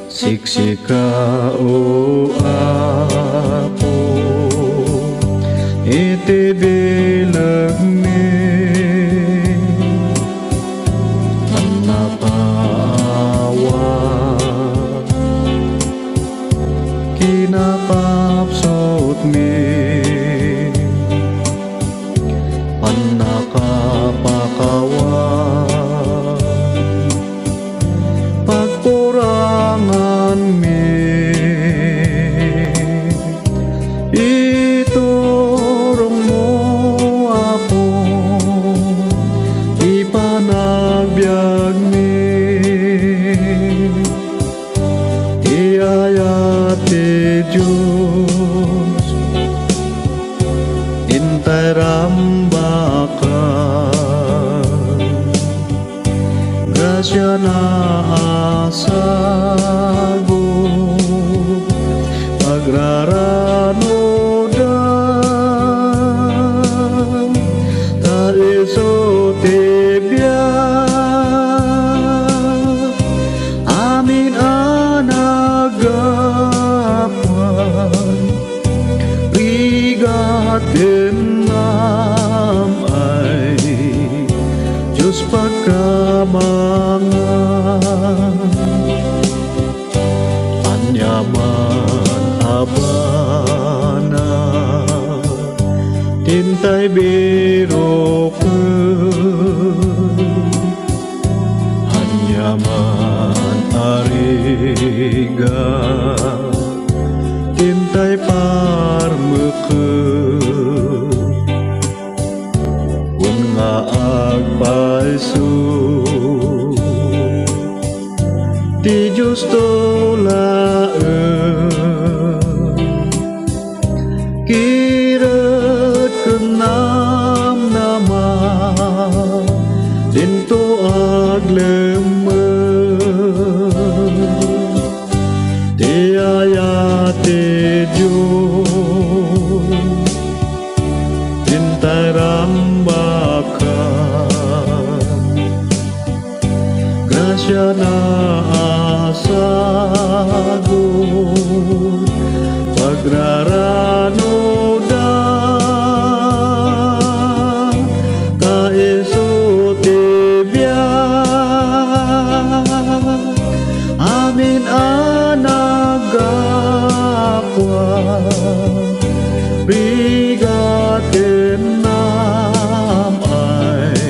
Siksika o apo iti bilag mi napawa kinapapsot mi nakapakawa pagkurangan mi iturong mo ako ipanagbiag mi iayat ti Diyos intay rambakan grasya na asago pagraranodan taiso tibiyag amin anagapan rigat genam ay Diyos pagkamangan anyaman abana tintay biro ko anyaman ariga tintay parmeke kun nga agpaisu ti Diyos tolaan kirat kenam nama dinto aglemen ti ayat ti Diyos intay rambakan grasya na asagot pagraranodan kaiso tibiyag amin anagapan rigat genam ay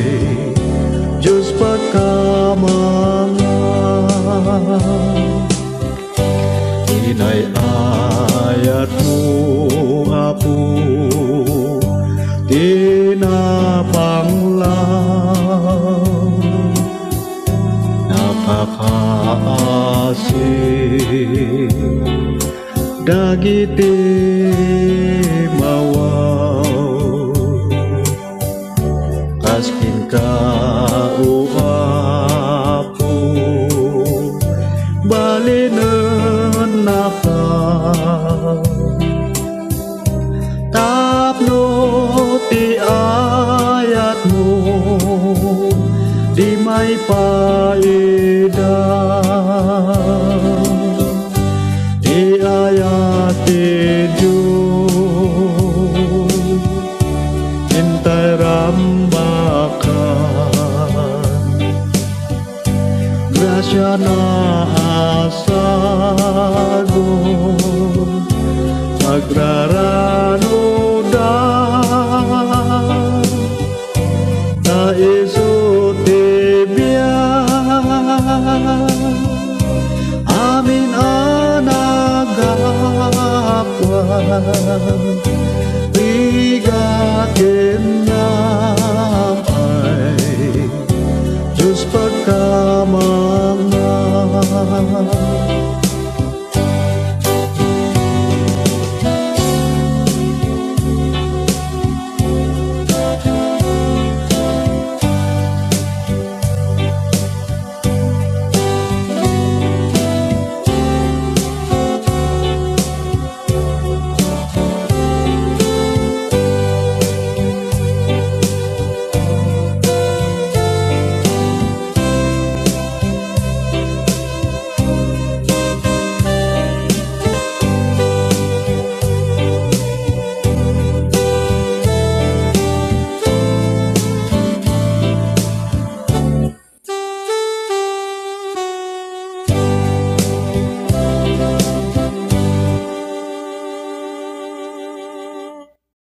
Diyos pagkamangan inay ayat mo apo tinapanglaw nakakaasig dagiti mawaw kaskin ka o apo balinen naka tapno ti ayat mo di may paida ti ayat ti Diyos intay rambakan grasya na asagot pagraranodan taiso tibiyag amin anagapan rigat genam ay Diyos pagkamangan